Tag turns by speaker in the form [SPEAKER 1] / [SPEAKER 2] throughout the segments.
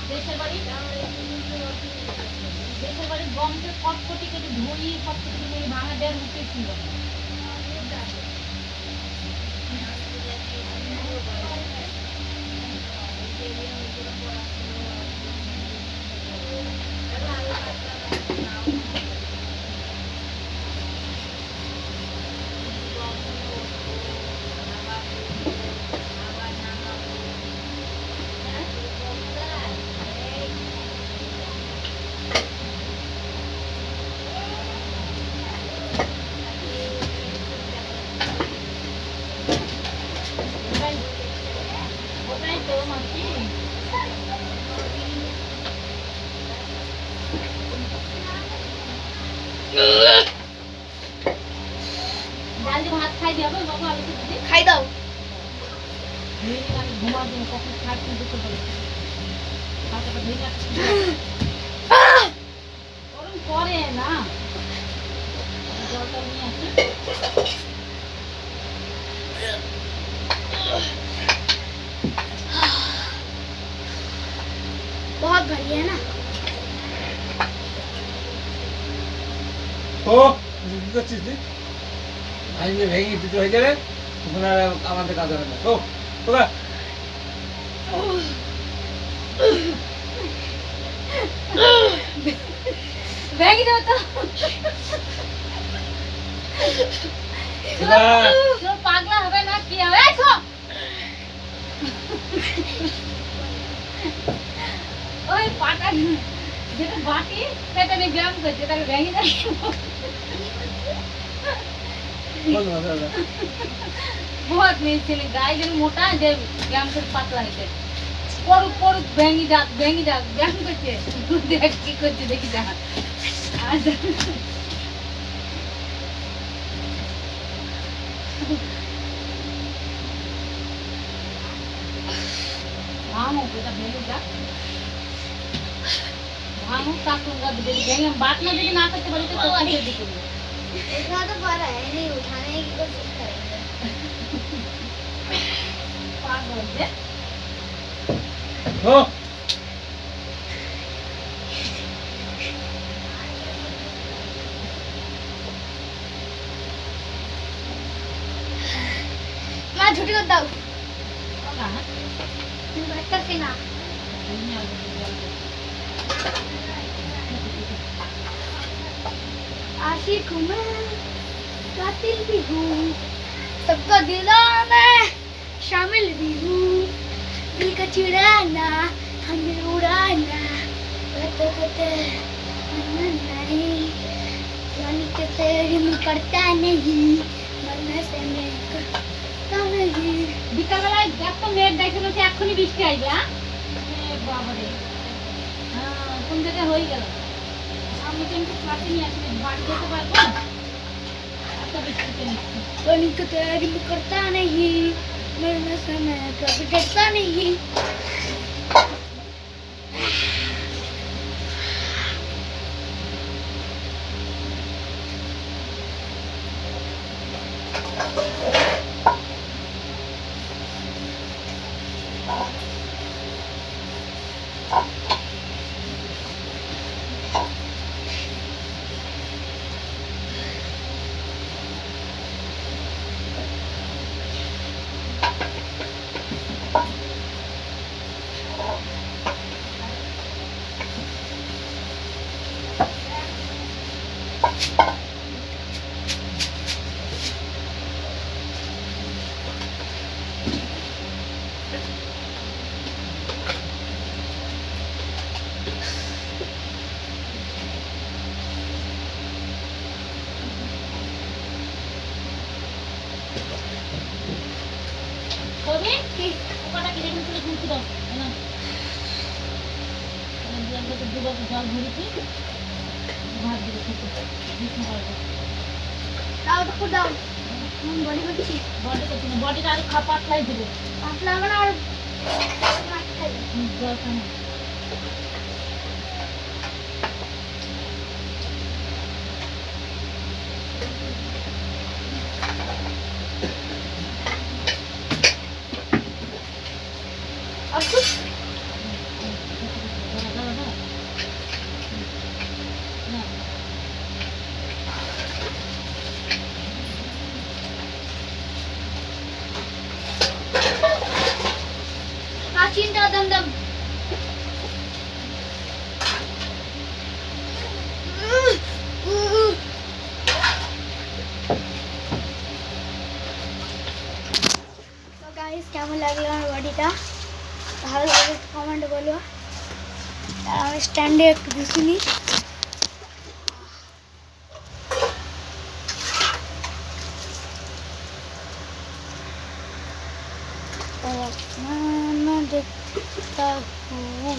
[SPEAKER 1] দেশের বাড়ি গমকে কটকটি কেটে ধুই কটকটি কেটে ভাঙা দেড় উঠে ছিল ওটাই তো মাসি ডাল দিয়ে ভাত খাই দিও বাবা আলু দিয়ে
[SPEAKER 2] খাই দাও
[SPEAKER 1] ঘুমা দিন কখন খাই কিন্তু তো বলে খাতাটা ভেঙে গরম করে না জলটা নিয়ে আসি
[SPEAKER 2] बहुत भारी है ना
[SPEAKER 3] ও কি করছিস তুই ভাঙে ভেঙে দুটো হয়ে যাবে তখন আর আমাদের কাজ হবে না ও তোরা
[SPEAKER 1] ভেঙে দাও তো তোর পাগলা হবে না কি হবে ওই পাটা যেটা বাটি সেটা নিয়ে ব্যায়াম করছে তাকে ভেঙে যায়
[SPEAKER 3] বল না দাদা
[SPEAKER 1] बहुत मेरे चले गाय जन मोटा जे ব্যায়াম করে পাতলা হইছে পড়ু পড়ু ভেঙে যা ব্যায়াম করছে দেখ কি করছে দেখি যা আজ ভাঙো এটা ভেঙে যা भांगू काटूंगा देंगे बात ना देगी ना करते बड़ी तो कैसे दिखेगी
[SPEAKER 2] इतना तो बड़ा है नहीं उठाने की कोशिश करेंगे
[SPEAKER 1] पागल है
[SPEAKER 3] ও
[SPEAKER 2] मैं छुट्टी कर दाऊ
[SPEAKER 1] होगा ना
[SPEAKER 2] बैठ कर से ना आशिक हूँ मैं कातिल भी हूँ सबका दिलों में शामिल भी हूँ दिल का चुराना हमें उड़ाना कते नहीं यानी कि तेरी मन करता नहीं मरने से मैं करता नहीं
[SPEAKER 1] বিকাল বেলায় এত মেঘ দেখানো হচ্ছে এখনই বৃষ্টি আসবে হ্যাঁ বাবারে কোন জায়গায় হয়ে গেল আমি কিন্তু ছাতি নিয়ে আসি বাড়ি যেতে পারবো এত বৃষ্টিতে নিচ্ছি
[SPEAKER 2] यानी कि तेरी मन करता नहीं मरने से मैं कभी डरता नहीं
[SPEAKER 1] কবি ওটা কি দেখুন তুই ঘুরতে দাও না আমরা তো দুবার জল ভরেছি ভাত দিয়ে খেতে বিষ্ণু করবো
[SPEAKER 2] दाऊ तो दाऊ हम बड़ी बच्ची
[SPEAKER 1] বডি করছি না বডিটা আর পাতলাই দিবে
[SPEAKER 2] पातला बना और
[SPEAKER 1] জল খানা
[SPEAKER 2] और कुछ লাগলো আমার বডিটা ভালো করে কমেন্টে বলবো। আর আমি স্ট্যান্ডে একটু দিছিনি। मैं देखता हूँ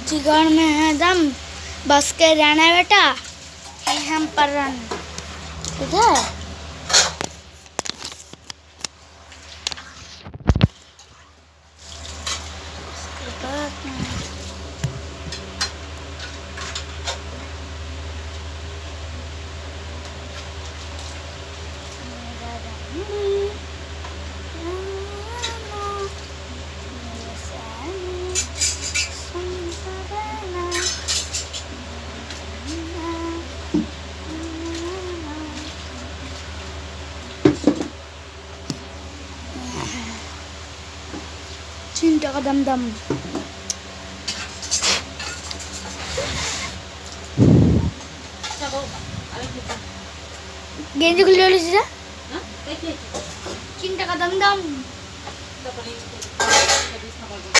[SPEAKER 2] जिगर में है दम बस के रहना बेटा कि हम पर रन इधर उसके बाद में मेरा cinta ka damdam
[SPEAKER 1] যাবো আরে কি
[SPEAKER 2] गेंजी खुले वाली चीज़
[SPEAKER 1] হ্যাঁ দেখি
[SPEAKER 2] चिंता का दमदम
[SPEAKER 1] তারপরে বিছনা করব